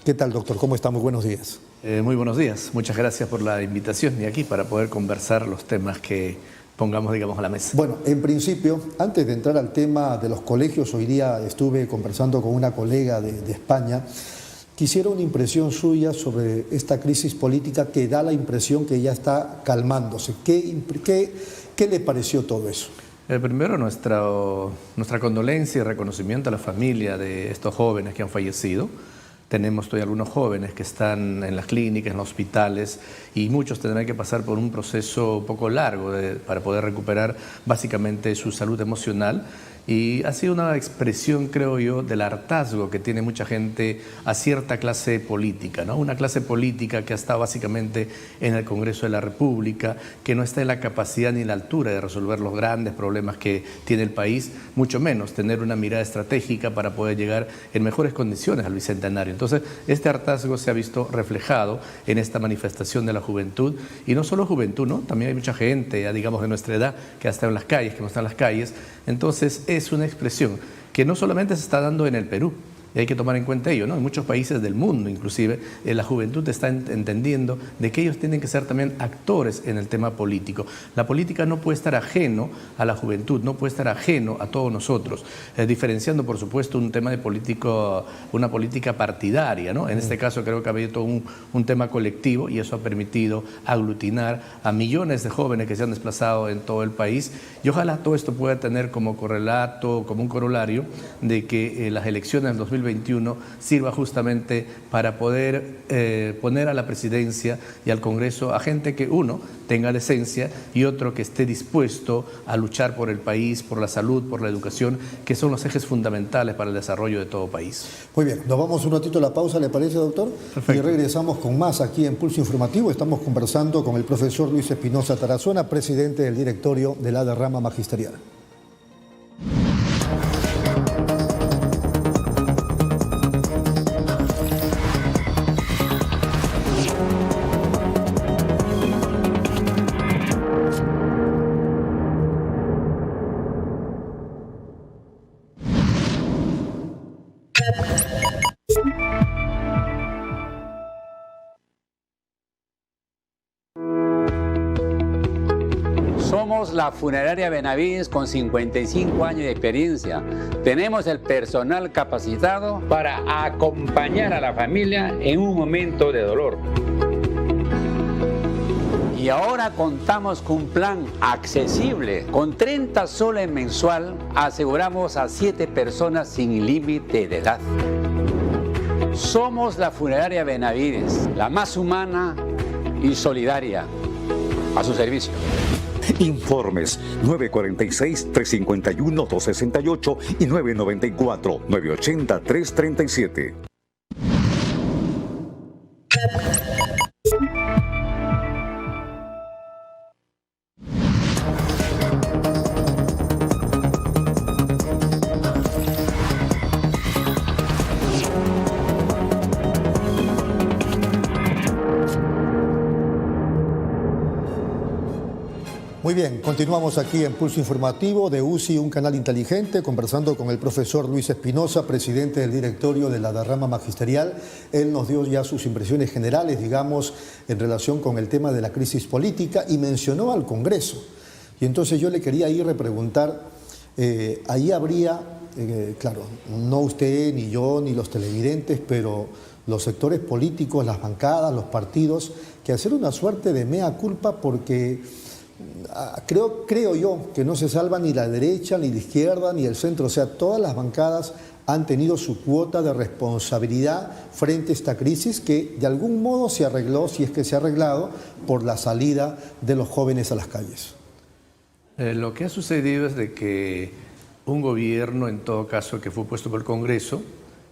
¿Qué tal, doctor? ¿Cómo está? Muy buenos días. Muy buenos días. Muchas gracias por la invitación y aquí para poder conversar los temas que pongamos, digamos, a la mesa. Bueno, en principio, antes de entrar al tema de los colegios, hoy día estuve conversando con una colega de España. Quisiera una impresión suya sobre esta crisis política que da la impresión que ya está calmándose. ¿Qué le pareció todo eso? Primero, nuestra condolencia y reconocimiento a la familia de estos jóvenes que han fallecido. Tenemos todavía algunos jóvenes que están en las clínicas, en los hospitales, y muchos tendrán que pasar por un proceso un poco largo para poder recuperar básicamente su salud emocional. Y ha sido una expresión, creo yo, del hartazgo que tiene mucha gente a cierta clase política, ¿no? Una clase política que ha estado básicamente en el Congreso de la República, que no está en la capacidad ni en la altura de resolver los grandes problemas que tiene el país, mucho menos tener una mirada estratégica para poder llegar en mejores condiciones al Bicentenario. Entonces, este hartazgo se ha visto reflejado en esta manifestación de la juventud, y no solo juventud, ¿no? También hay mucha gente, ya digamos de nuestra edad, que ha estado en las calles, que no está en las calles. Entonces, es una expresión que no solamente se está dando en el Perú, y hay que tomar en cuenta ello, ¿no? En muchos países del mundo, inclusive, la juventud está entendiendo de que ellos tienen que ser también actores en el tema político. La política no puede estar ajeno a la juventud, no puede estar ajeno a todos nosotros, diferenciando, por supuesto, un tema de una política partidaria, ¿no? En este caso creo que ha habido todo un tema colectivo, y eso ha permitido aglutinar a millones de jóvenes que se han desplazado en todo el país, y ojalá todo esto pueda tener como correlato, como un corolario, de que las elecciones del 2021 sirva justamente para poder poner a la presidencia y al Congreso a gente que, uno, tenga decencia, y otro, que esté dispuesto a luchar por el país, por la salud, por la educación, que son los ejes fundamentales para el desarrollo de todo país. Muy bien, nos vamos un ratito a la pausa, ¿le parece, doctor? Perfecto. Y regresamos con más aquí en Pulso Informativo. Estamos conversando con el profesor Luis Espinosa Tarazona, presidente del directorio de la Rama Magisterial. Somos la funeraria Benavides con 55 años de experiencia. Tenemos el personal capacitado para acompañar a la familia en un momento de dolor. Y ahora contamos con un plan accesible. Con 30 soles mensual aseguramos a 7 personas sin límite de edad. Somos la funeraria Benavides, la más humana y solidaria. A su servicio. Informes 946-351-268 y 994-980-337. Muy bien, continuamos aquí en Pulso Informativo de UCI, un canal inteligente, conversando con el profesor Luis Espinosa, presidente del directorio de la Rama Magisterial. Él nos dio ya sus impresiones generales, digamos, en relación con el tema de la crisis política, y mencionó al Congreso. Y entonces yo le quería ir a preguntar, ahí habría, claro, no usted, ni yo, ni los televidentes, pero los sectores políticos, las bancadas, los partidos, que hacer una suerte de mea culpa, porque creo yo que no se salva ni la derecha, ni la izquierda, ni el centro. O sea, todas las bancadas han tenido su cuota de responsabilidad frente a esta crisis, que de algún modo se arregló, si es que se ha arreglado, por la salida de los jóvenes a las calles. Lo que ha sucedido es de que un gobierno, en todo caso, que fue puesto por el Congreso,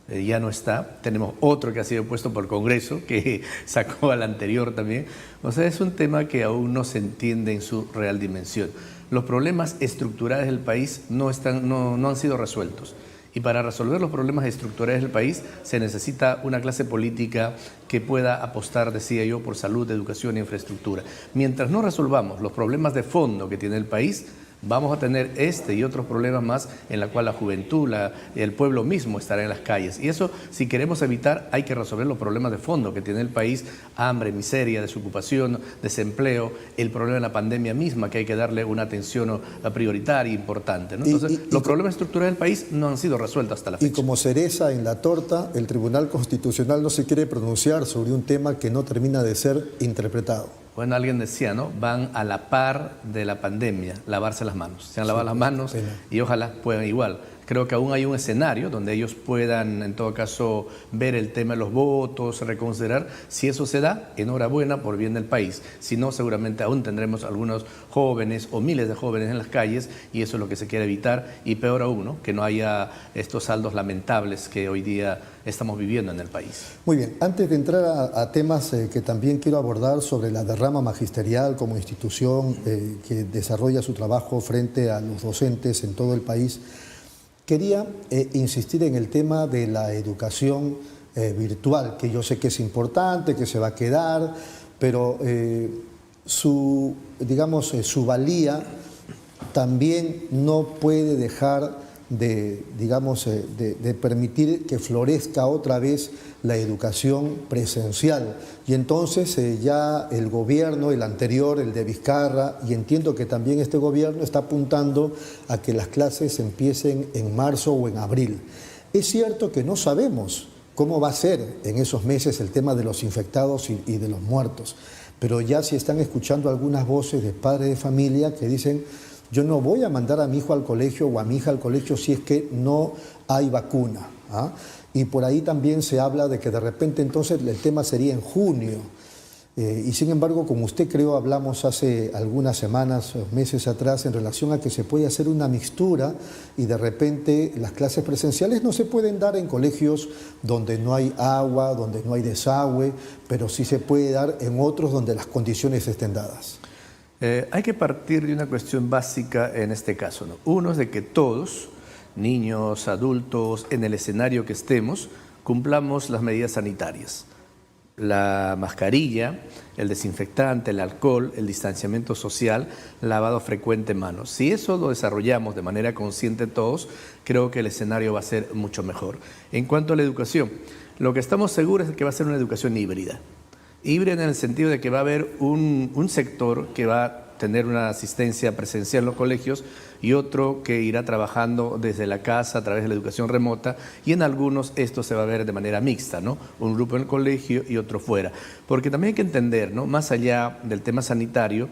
ya no está. Tenemos otro que ha sido puesto por el Congreso, que sacó al anterior también. O sea, es un tema que aún no se entiende en su real dimensión. Los problemas estructurales del país no han sido resueltos. Y para resolver los problemas estructurales del país se necesita una clase política que pueda apostar, decía yo, por salud, educación e infraestructura. Mientras no resolvamos los problemas de fondo que tiene el país, vamos a tener este y otros problemas más en la cual la juventud, el pueblo mismo estará en las calles. Y eso, si queremos evitar, hay que resolver los problemas de fondo que tiene el país: hambre, miseria, desocupación, desempleo, el problema de la pandemia misma, que hay que darle una atención prioritaria, importante, ¿no? Entonces, los problemas estructurales del país no han sido resueltos hasta la fecha. Y como cereza en la torta, el Tribunal Constitucional no se quiere pronunciar sobre un tema que no termina de ser interpretado. Bueno, alguien decía, ¿no? Van a la par de la pandemia, lavarse las manos. Se han lavado las manos y ojalá puedan igual. Creo que aún hay un escenario donde ellos puedan, en todo caso, ver el tema de los votos, reconsiderar. Si eso se da, enhorabuena por bien del país. Si no, seguramente aún tendremos algunos jóvenes o miles de jóvenes en las calles, y eso es lo que se quiere evitar. Y peor aún, ¿no? Que no haya estos saldos lamentables que hoy día estamos viviendo en el país. Muy bien, antes de entrar a temas que también quiero abordar sobre la derrama magisterial como institución que desarrolla su trabajo frente a los docentes en todo el país, quería insistir en el tema de la educación virtual, que yo sé que es importante, que se va a quedar, pero su valía también no puede dejar de permitir que florezca otra vez la educación presencial. Y entonces ya el gobierno, el anterior, el de Vizcarra, y entiendo que también este gobierno está apuntando a que las clases empiecen en marzo o en abril. Es cierto que no sabemos cómo va a ser en esos meses el tema de los infectados y de los muertos, pero ya se están escuchando algunas voces de padres de familia que dicen: yo no voy a mandar a mi hijo al colegio o a mi hija al colegio si es que no hay vacuna. Y por ahí también se habla de que de repente entonces el tema sería en junio. Y sin embargo, como usted creo hablamos hace algunas semanas, meses atrás, en relación a que se puede hacer una mixtura y de repente las clases presenciales no se pueden dar en colegios donde no hay agua, donde no hay desagüe, pero sí se puede dar en otros donde las condiciones estén dadas. Hay que partir de una cuestión básica en este caso, ¿no? Uno es de que todos, niños, adultos, en el escenario que estemos, cumplamos las medidas sanitarias. La mascarilla, el desinfectante, el alcohol, el distanciamiento social, lavado frecuente de manos. Si eso lo desarrollamos de manera consciente todos, creo que el escenario va a ser mucho mejor. En cuanto a la educación, lo que estamos seguros es que va a ser una educación híbrida. Híbrida en el sentido de que va a haber un sector que va a tener una asistencia presencial en los colegios y otro que irá trabajando desde la casa a través de la educación remota, y en algunos esto se va a ver de manera mixta, ¿no? Un grupo en el colegio y otro fuera. Porque también hay que entender, ¿no? Más allá del tema sanitario,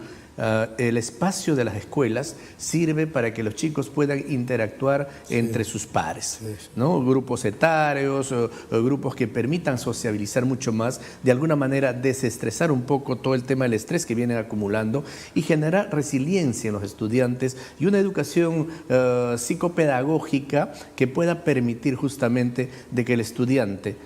el espacio de las escuelas sirve para que los chicos puedan interactuar entre sus pares, ¿no? Grupos etarios, grupos que permitan sociabilizar mucho más, de alguna manera desestresar un poco todo el tema del estrés que vienen acumulando y generar resiliencia en los estudiantes y una educación psicopedagógica que pueda permitir justamente de que el estudiante,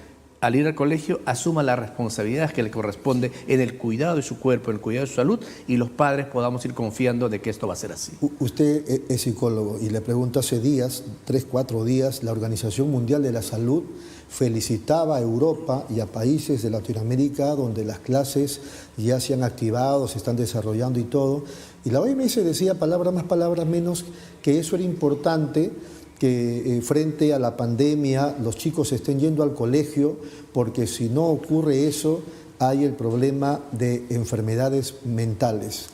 al ir al colegio, asuma la responsabilidad que le corresponde en el cuidado de su cuerpo, en el cuidado de su salud, y los padres podamos ir confiando de que esto va a ser así. Usted es psicólogo y le pregunto, hace días, 3, 4 días, la Organización Mundial de la Salud felicitaba a Europa y a países de Latinoamérica donde las clases ya se han activado, se están desarrollando y todo. Y la OMS decía, palabras más, palabras menos, que eso era importante, que frente a la pandemia los chicos estén yendo al colegio, porque si no ocurre eso, hay el problema de enfermedades mentales.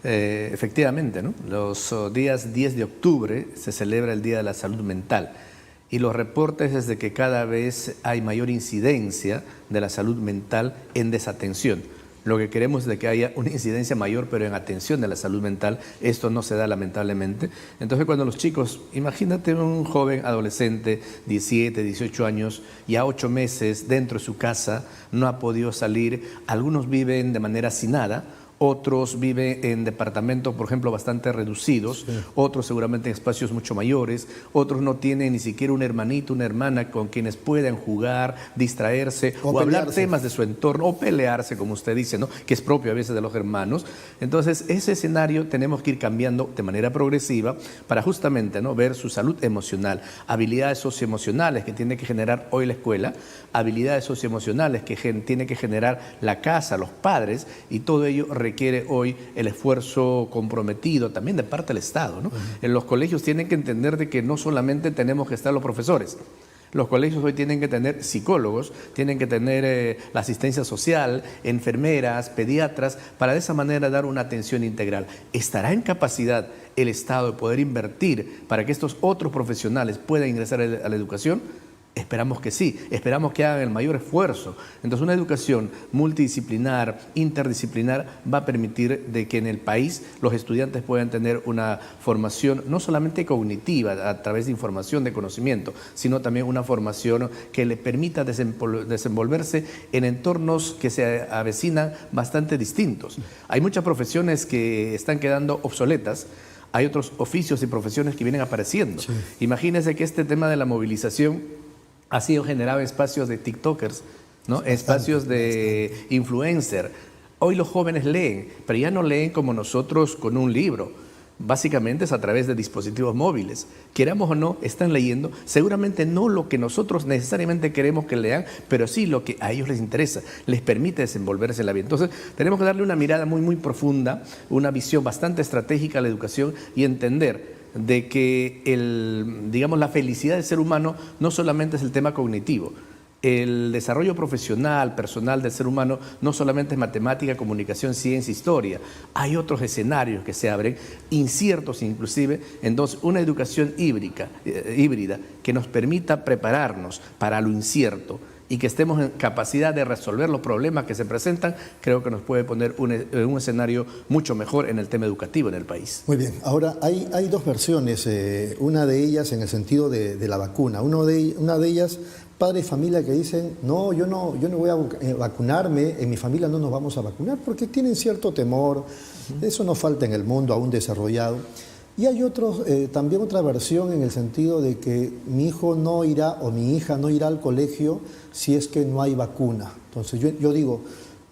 Efectivamente, ¿no? Los días 10 de octubre se celebra el Día de la Salud Mental, y los reportes es de que cada vez hay mayor incidencia de la salud mental en desatención. Lo que queremos es de que haya una incidencia mayor, pero en atención de la salud mental. Esto no se da lamentablemente. Entonces, cuando los chicos, imagínate un joven adolescente, 17, 18 años, ya 8 meses dentro de su casa, no ha podido salir. Algunos viven de manera hacinada, otros viven en departamentos, por ejemplo, bastante reducidos, otros seguramente en espacios mucho mayores, otros no tienen ni siquiera un hermanito, una hermana con quienes puedan jugar, distraerse o hablar temas de su entorno, o pelearse, como usted dice, ¿no? Que es propio a veces de los hermanos. Entonces, ese escenario tenemos que ir cambiando de manera progresiva para justamente, ¿no?, ver su salud emocional, habilidades socioemocionales que tiene que generar hoy la escuela, habilidades socioemocionales que tiene que generar la casa, los padres, y todo ello requiere requiere hoy el esfuerzo comprometido también de parte del Estado, ¿no? En los colegios tienen que entender de que no solamente tenemos que estar los profesores. Los colegios hoy tienen que tener psicólogos, tienen que tener la asistencia social, enfermeras, pediatras, para de esa manera dar una atención integral. ¿Estará en capacidad el Estado de poder invertir para que estos otros profesionales puedan ingresar a la educación? Esperamos que sí, esperamos que hagan el mayor esfuerzo. Entonces una educación multidisciplinar, interdisciplinar, va a permitir de que en el país los estudiantes puedan tener una formación no solamente cognitiva a través de información, de conocimiento, sino también una formación que le permita desenvolverse en entornos que se avecinan bastante distintos. Hay muchas profesiones que están quedando obsoletas. Hay otros oficios y profesiones que vienen apareciendo. Sí. Imagínense que este tema de la movilización ha sido generado en espacios de TikTokers, ¿no? Espacios de influencer. Hoy los jóvenes leen, pero ya no leen como nosotros con un libro. Básicamente es a través de dispositivos móviles. Queramos o no, están leyendo, seguramente no lo que nosotros necesariamente queremos que lean, pero sí lo que a ellos les interesa, les permite desenvolverse en la vida. Entonces, tenemos que darle una mirada muy, muy profunda, una visión bastante estratégica a la educación y entender de que digamos, la felicidad del ser humano no solamente es el tema cognitivo. El desarrollo profesional, personal del ser humano no solamente es matemática, comunicación, ciencia, historia. Hay otros escenarios que se abren, inciertos inclusive. Entonces, una educación híbrida que nos permita prepararnos para lo incierto y que estemos en capacidad de resolver los problemas que se presentan, creo que nos puede poner un escenario mucho mejor en el tema educativo en el país. Muy bien, ahora hay dos versiones, una de ellas en el sentido de la vacuna. Una de ellas, padres y familia que dicen, no, yo no voy a vacunarme, en mi familia no nos vamos a vacunar porque tienen cierto temor, eso no falta en el mundo aún desarrollado. Y hay también otra versión en el sentido de que mi hijo no irá o mi hija no irá al colegio si es que no hay vacuna. Entonces yo digo,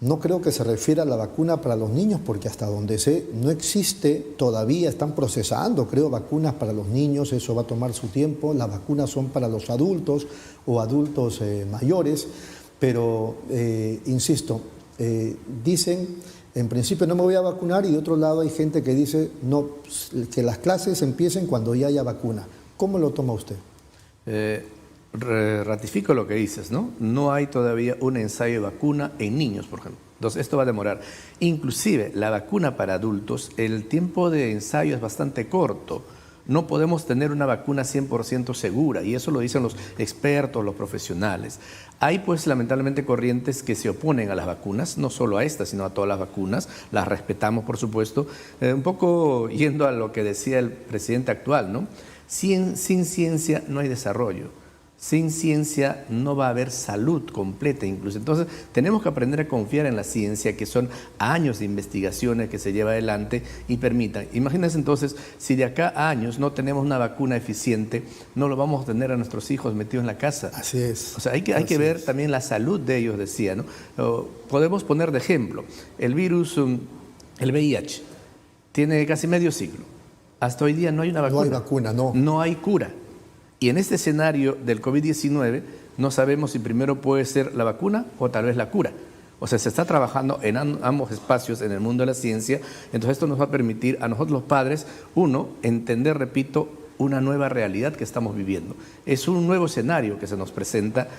no creo que se refiera a la vacuna para los niños porque hasta donde sé no existe todavía, están procesando creo vacunas para los niños, eso va a tomar su tiempo, las vacunas son para los adultos o adultos mayores, pero insisto, dicen en principio no me voy a vacunar y de otro lado hay gente que dice no, que las clases empiecen cuando ya haya vacuna. ¿Cómo lo toma usted? Ratifico lo que dices, ¿no? No hay todavía un ensayo de vacuna en niños, por ejemplo. Entonces esto va a demorar. Inclusive la vacuna para adultos, el tiempo de ensayo es bastante corto. No podemos tener una vacuna 100% segura y eso lo dicen los expertos, los profesionales. Hay pues lamentablemente corrientes que se oponen a las vacunas, no solo a estas, sino a todas las vacunas. Las respetamos, por supuesto. Un poco yendo a lo que decía el presidente actual, ¿no? Sin ciencia no hay desarrollo. Sin ciencia no va a haber salud completa incluso. Entonces tenemos que aprender a confiar en la ciencia, que son años de investigaciones que se lleva adelante y permitan. Imagínense entonces, si de acá a años no tenemos una vacuna eficiente, no lo vamos a tener a nuestros hijos metidos en la casa. Así es. O sea, hay que ver también la salud de ellos, decía, ¿no? Podemos poner de ejemplo, el virus, el VIH, tiene casi medio siglo. Hasta hoy día no hay una vacuna. No hay vacuna, no. No hay cura. Y en este escenario del COVID-19 no sabemos si primero puede ser la vacuna o tal vez la cura. O sea, se está trabajando en ambos espacios en el mundo de la ciencia. Entonces esto nos va a permitir a nosotros los padres, uno, entender, repito, una nueva realidad que estamos viviendo. Es un nuevo escenario que se nos presenta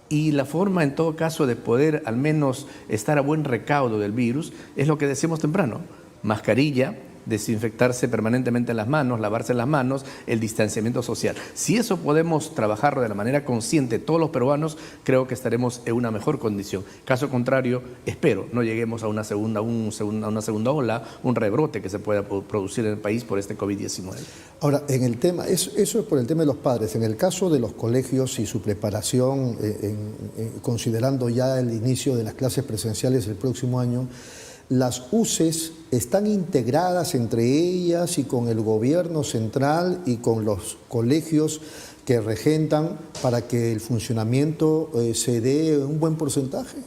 y la forma en todo caso de poder al menos estar a buen recaudo del virus es lo que decíamos temprano, mascarilla, desinfectarse permanentemente las manos, lavarse las manos, el distanciamiento social. Si eso podemos trabajarlo de la manera consciente todos los peruanos, creo que estaremos en una mejor condición. Caso contrario, espero no lleguemos a una segunda ola, un rebrote que se pueda producir en el país por este COVID-19. Ahora, en el tema, eso es por el tema de los padres. En el caso de los colegios y su preparación, considerando ya el inicio de las clases presenciales el próximo año, las UCES están integradas entre ellas y con el gobierno central y con los colegios que regentan para que el funcionamiento se dé un buen porcentaje.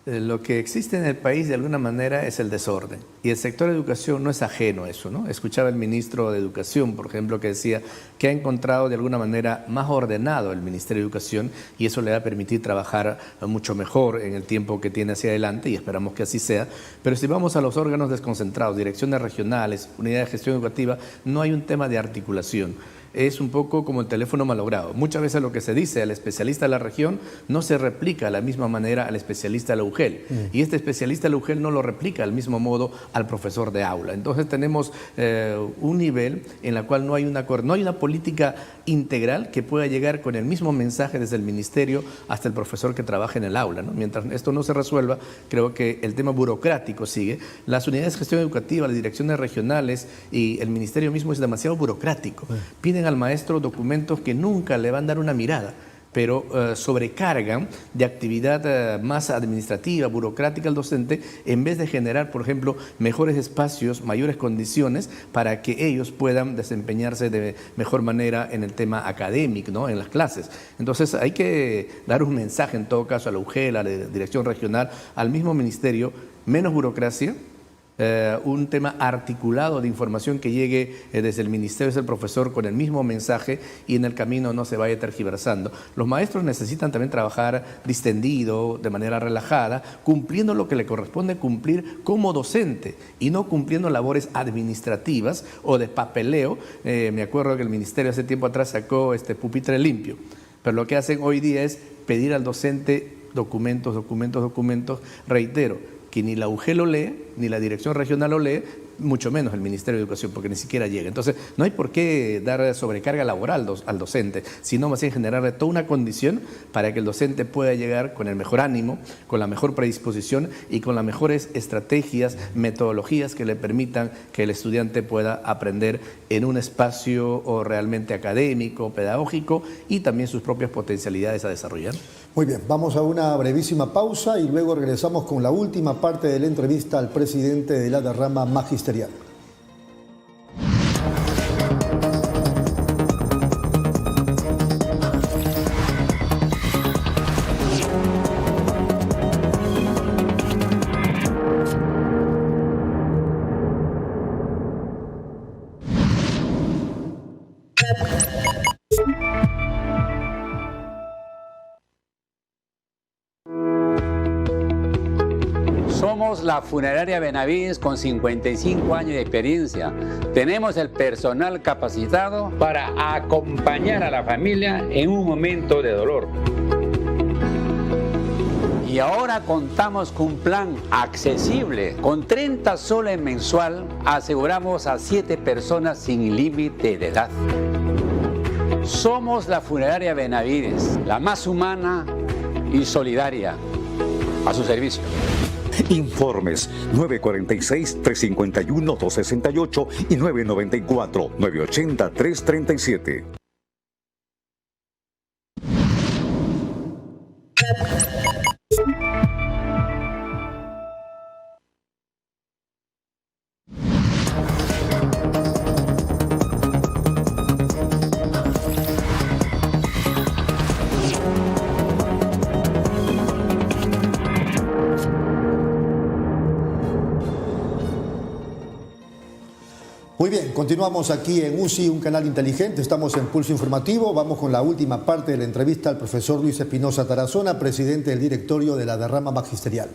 Lo que existe en el país de alguna manera es el desorden y el sector de educación no es ajeno a eso, ¿no? Escuchaba el ministro de Educación, por ejemplo, que decía que ha encontrado de alguna manera más ordenado el Ministerio de Educación y eso le va a permitir trabajar mucho mejor en el tiempo que tiene hacia adelante y esperamos que así sea. Pero si vamos a los órganos desconcentrados, direcciones regionales, unidades de gestión educativa, no hay un tema de articulación. Es un poco como el teléfono malogrado. Muchas veces lo que se dice al especialista de la región no se replica de la misma manera al especialista de la UGEL. Y este especialista de la UGEL no lo replica del mismo modo al profesor de aula. Entonces tenemos un nivel en la cual no hay una política integral que pueda llegar con el mismo mensaje desde el ministerio hasta el profesor que trabaja en el aula, ¿no? Mientras esto no se resuelva, creo que el tema burocrático sigue. Las unidades de gestión educativa, las direcciones regionales y el ministerio mismo es demasiado burocrático. Piden al maestro documentos que nunca le van a dar una mirada, pero sobrecargan de actividad más administrativa, burocrática al docente, en vez de generar, por ejemplo, mejores espacios, mayores condiciones para que ellos puedan desempeñarse de mejor manera en el tema académico, ¿no? En las clases. Entonces hay que dar un mensaje en todo caso a la UGEL, a la dirección regional, al mismo ministerio, menos burocracia, un tema articulado de información que llegue desde el ministerio, desde el profesor con el mismo mensaje y en el camino no se vaya tergiversando. Los maestros necesitan también trabajar distendido, de manera relajada, cumpliendo lo que le corresponde cumplir como docente y no cumpliendo labores administrativas o de papeleo. Me acuerdo que el ministerio hace tiempo atrás sacó este pupitre limpio, pero lo que hacen hoy día es pedir al docente documentos, reitero, que ni la UGEL lo lee, ni la dirección regional lo lee, mucho menos el Ministerio de Educación, porque ni siquiera llega. Entonces, no hay por qué dar sobrecarga laboral al docente, sino más bien generarle toda una condición para que el docente pueda llegar con el mejor ánimo, con la mejor predisposición y con las mejores estrategias, metodologías que le permitan que el estudiante pueda aprender en un espacio realmente académico, pedagógico y también sus propias potencialidades a desarrollar. Muy bien, vamos a una brevísima pausa y luego regresamos con la última parte de la entrevista al presidente de la derrama magisterial. Somos la funeraria Benavides con 55 años de experiencia. Tenemos el personal capacitado para acompañar a la familia en un momento de dolor. Y ahora contamos con un plan accesible. Con 30 soles mensual aseguramos a 7 personas sin límite de edad. Somos la funeraria Benavides, la más humana y solidaria. A su servicio. Informes 946-351-268 y 994-980-337. Muy bien, continuamos aquí en UCI, un canal inteligente, estamos en Pulso Informativo, vamos con la última parte de la entrevista al profesor Luis Espinosa Tarazona, presidente del directorio de la derrama magisterial.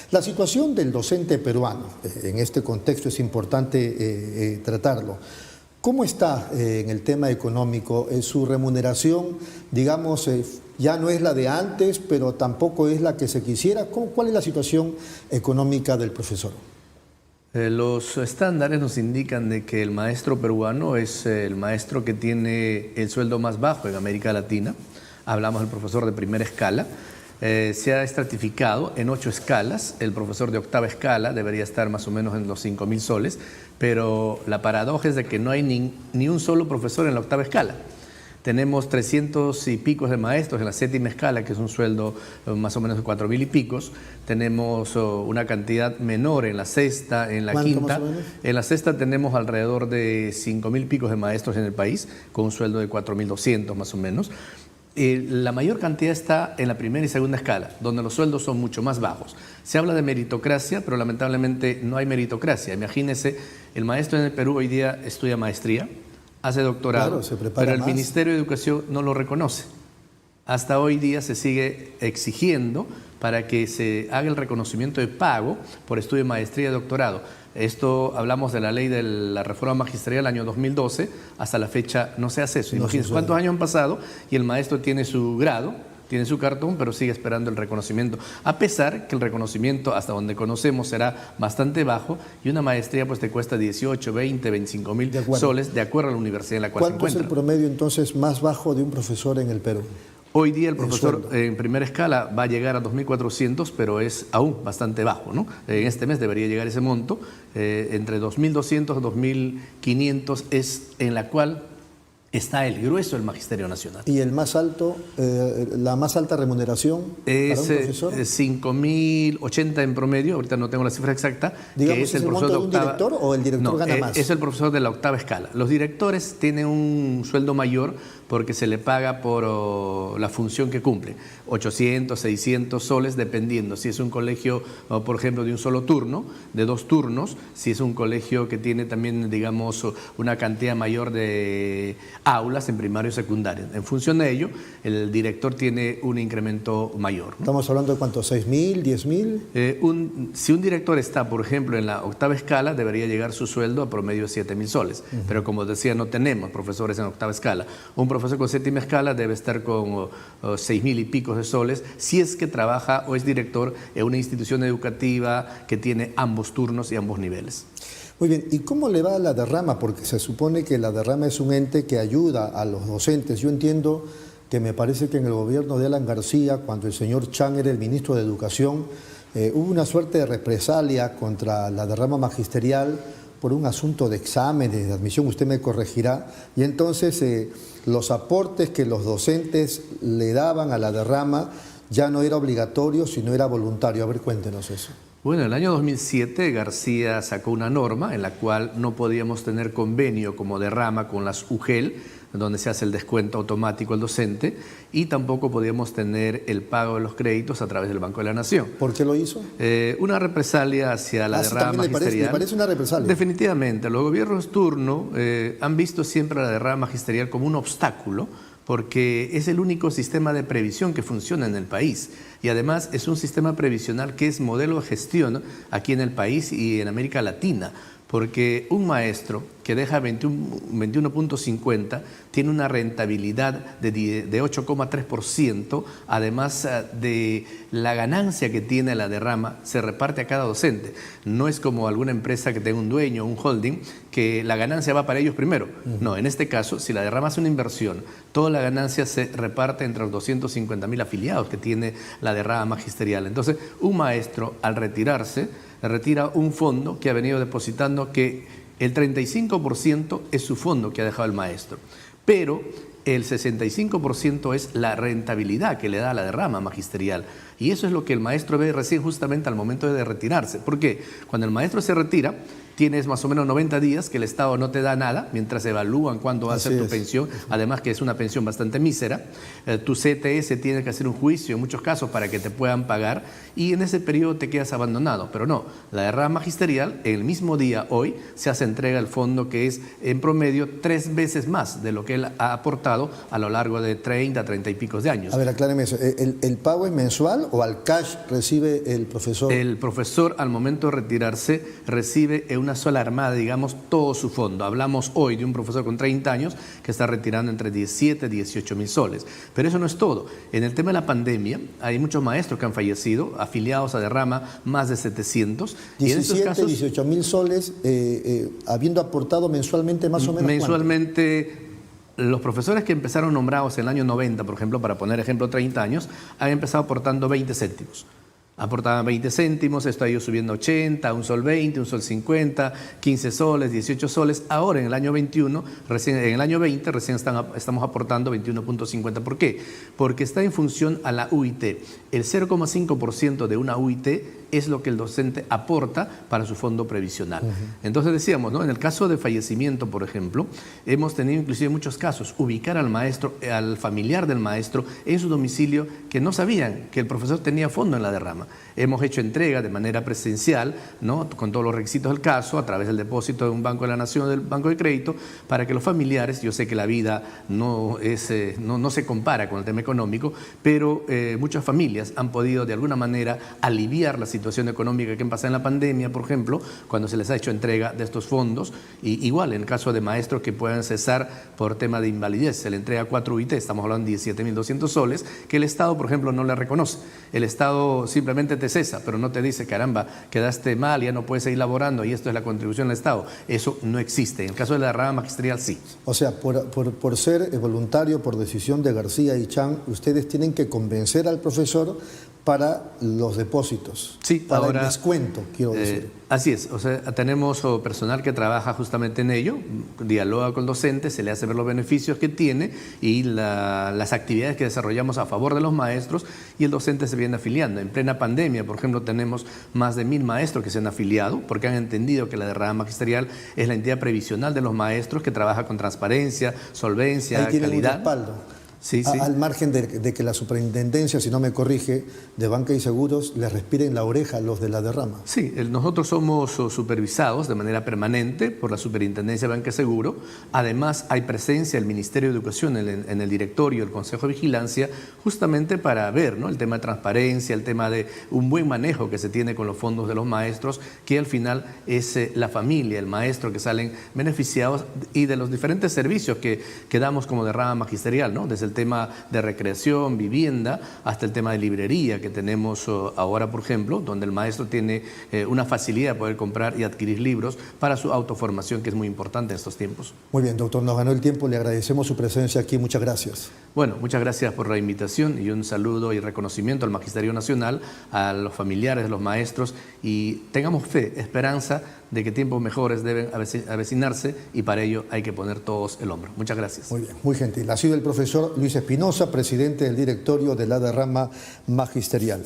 La situación del docente peruano, en este contexto es importante tratarlo. ¿Cómo está en el tema económico? Su remuneración, digamos, ya no es la de antes, pero tampoco es la que se quisiera. ¿Cuál es la situación económica del profesor? Los estándares nos indican de que el maestro peruano es el maestro que tiene el sueldo más bajo en América Latina. Hablamos del profesor de primera escala. Se ha estratificado en 8 escalas. El profesor de octava escala debería estar más o menos en los 5.000 soles, pero la paradoja es de que no hay ni un solo profesor en la octava escala. Tenemos 300 y picos de maestros en la séptima escala, que es un sueldo más o menos de 4.000 y picos. Tenemos una cantidad menor en la sexta, en la quinta. En la sexta tenemos alrededor de 5.000 picos de maestros en el país, con un sueldo de 4.200 más o menos. La mayor cantidad está en la primera y segunda escala, donde los sueldos son mucho más bajos. Se habla de meritocracia, pero lamentablemente no hay meritocracia. Imagínese, el maestro en el Perú hoy día estudia maestría, hace doctorado, claro, se prepara pero el más. Ministerio de Educación no lo reconoce. Hasta hoy día se sigue exigiendo para que se haga el reconocimiento de pago por estudio de maestría y doctorado. Esto hablamos de la ley de la reforma magisterial del año 2012, hasta la fecha no se hace eso. Imagínense cuántos años han pasado y el maestro tiene su grado, tiene su cartón, pero sigue esperando el reconocimiento, a pesar que el reconocimiento, hasta donde conocemos, será bastante bajo y una maestría pues te cuesta 18, 20, 25 mil soles de acuerdo a la universidad en la cual se encuentra. ¿Cuánto es el promedio entonces más bajo de un profesor en el Perú? Hoy día el profesor en primera escala va a llegar a 2.400, pero es aún bastante bajo, ¿no? En este mes debería llegar ese monto, entre 2.200 a 2.500 es en la cual está el grueso del Magisterio Nacional. ¿Y el más alto, la más alta remuneración es, para un profesor? 5.080 en promedio, ahorita no tengo la cifra exacta. Digamos, que es el el profesor monto de un director o el director gana más? Es el profesor de la octava escala. Los directores tienen un sueldo mayor porque se le paga por la función que cumple, 800, 600 soles, dependiendo. Si es un colegio, por ejemplo, de un solo turno, de 2 turnos, si es un colegio que tiene también, digamos, una cantidad mayor de aulas en primario y secundario. En función de ello, el director tiene un incremento mayor, ¿no? ¿Estamos hablando de cuánto? ¿6.000, 10.000? Si un director está, por ejemplo, en la octava escala, debería llegar su sueldo a promedio de 7.000 soles. Pero como decía, no tenemos profesores en octava escala. Un profesor con séptima escala debe estar con 6.000 y pico de soles, si es que trabaja o es director en una institución educativa que tiene ambos turnos y ambos niveles. Muy bien, ¿y cómo le va a la derrama? Porque se supone que la derrama es un ente que ayuda a los docentes. Yo entiendo que me parece que en el gobierno de Alan García, cuando el señor Chan era el ministro de Educación, hubo una suerte de represalia contra la derrama magisterial por un asunto de exámenes, de admisión, usted me corregirá, y entonces los aportes que los docentes le daban a la derrama ya no era obligatorio, sino era voluntario. A ver, cuéntenos eso. Bueno, en el año 2007 García sacó una norma en la cual no podíamos tener convenio como derrama con las UGEL, donde se hace el descuento automático al docente, y tampoco podíamos tener el pago de los créditos a través del Banco de la Nación. ¿Por qué lo hizo? Una represalia hacia la derrama magisterial. ¿Le parece una represalia? Definitivamente. Los gobiernos turno han visto siempre la derrama magisterial como un obstáculo, porque es el único sistema de previsión que funciona en el país y además es un sistema previsional que es modelo de gestión aquí en el país y en América Latina, porque un maestro que deja 21.50 tiene una rentabilidad de 8,3%, además de la ganancia que tiene la derrama, se reparte a cada docente. No es como alguna empresa que tenga un dueño, un holding, que la ganancia va para ellos primero. No, en este caso, si la derrama es una inversión, toda la ganancia se reparte entre los 250.000 afiliados que tiene la derrama magisterial. Entonces, un maestro, al retirarse, retira un fondo que ha venido depositando, que el 35% es su fondo que ha dejado el maestro, pero el 65% es la rentabilidad que le da la derrama magisterial. Y eso es lo que el maestro ve recién justamente al momento de retirarse. ¿Por qué? Cuando el maestro se retira, tienes más o menos 90 días que el Estado no te da nada, mientras evalúan cuándo va a ser tu pensión, además que es una pensión bastante mísera. Tu CTS tiene que hacer un juicio en muchos casos para que te puedan pagar y en ese periodo te quedas abandonado. Pero no, la derrama magisterial, el mismo día, hoy, se hace entrega al fondo que es en promedio 3 veces más de lo que él ha aportado a lo largo de 30 y pico de años. A ver, acláreme eso. ¿El pago es mensual o al cash recibe el profesor? El profesor, al momento de retirarse, recibe en una sola armada, digamos, todo su fondo. Hablamos hoy de un profesor con 30 años que está retirando entre 17 y 18.000 soles. Pero eso no es todo. En el tema de la pandemia, hay muchos maestros que han fallecido, afiliados a derrama, más de 700. 17, y en estos casos, 18.000 soles, habiendo aportado mensualmente más o menos. Mensualmente, ¿cuánto? Los profesores que empezaron nombrados en el año 90, por ejemplo, para poner ejemplo 30 años, han empezado aportando 20 céntimos. Aportaban 20 céntimos, esto ha ido subiendo 80, un sol 20, un sol 50, 15 soles, 18 soles. Ahora en el año 21, en el año 20 recién estamos aportando 21.50. ¿Por qué? Porque está en función a la UIT. El 0,5% de una UIT es lo que el docente aporta para su fondo previsional. Entonces decíamos, ¿no? En el caso de fallecimiento, por ejemplo, hemos tenido inclusive muchos casos, ubicar al maestro, al familiar del maestro en su domicilio que no sabían que el profesor tenía fondo en la derrama. Hemos hecho entrega de manera presencial, ¿no? Con todos los requisitos del caso, a través del depósito de un Banco de la Nación o del Banco de Crédito, para que los familiares, yo sé que la vida no se compara con el tema económico, pero muchas familias han podido de alguna manera aliviar la situación económica que han pasado en la pandemia, por ejemplo, cuando se les ha hecho entrega de estos fondos. Y igual, en el caso de maestros que puedan cesar por tema de invalidez, se le entrega 4 UIT, estamos hablando de 17.200 soles, que el Estado, por ejemplo, no le reconoce. El Estado simplemente te cesa, pero no te dice, caramba, quedaste mal, ya no puedes seguir laborando y esto es la contribución del Estado. Eso no existe. En el caso de la derrama magisterial, sí. O sea, por ser voluntario, por decisión de García y Chan, ustedes tienen que convencer al profesor para los depósitos, sí, para ahora, el descuento, quiero decir. Así es, o sea, tenemos personal que trabaja justamente en ello, dialoga con el docente, se le hace ver los beneficios que tiene y las actividades que desarrollamos a favor de los maestros, y el docente se viene afiliando. En plena pandemia, por ejemplo, tenemos más de 1000 maestros que se han afiliado porque han entendido que la derrama magisterial es la entidad previsional de los maestros que trabaja con transparencia, solvencia, ahí tienen calidad. Un respaldo. Sí, sí. Al margen de que la superintendencia, si no me corrige, de Banca y Seguros les respire en la oreja a los de la derrama. Sí, nosotros somos supervisados de manera permanente por la Superintendencia de Banca y Seguro. Además, hay presencia del Ministerio de Educación en el directorio, el Consejo de Vigilancia, justamente para ver, ¿no?, el tema de transparencia, el tema de un buen manejo que se tiene con los fondos de los maestros, que al final es la familia, el maestro que salen beneficiados, y de los diferentes servicios que damos como derrama magisterial, ¿no? Desde el tema de recreación, vivienda, hasta el tema de librería que tenemos ahora, por ejemplo, donde el maestro tiene una facilidad de poder comprar y adquirir libros para su autoformación, que es muy importante en estos tiempos. Muy bien, doctor, nos ganó el tiempo, le agradecemos su presencia aquí, muchas gracias. Bueno, muchas gracias por la invitación y un saludo y reconocimiento al Magisterio Nacional, a los familiares de los maestros, y tengamos fe, esperanza de que tiempos mejores deben avecinarse, y para ello hay que poner todos el hombro. Muchas gracias. Muy bien, muy gentil. Ha sido el profesor Luis Espinosa, presidente del directorio de la derrama magisterial.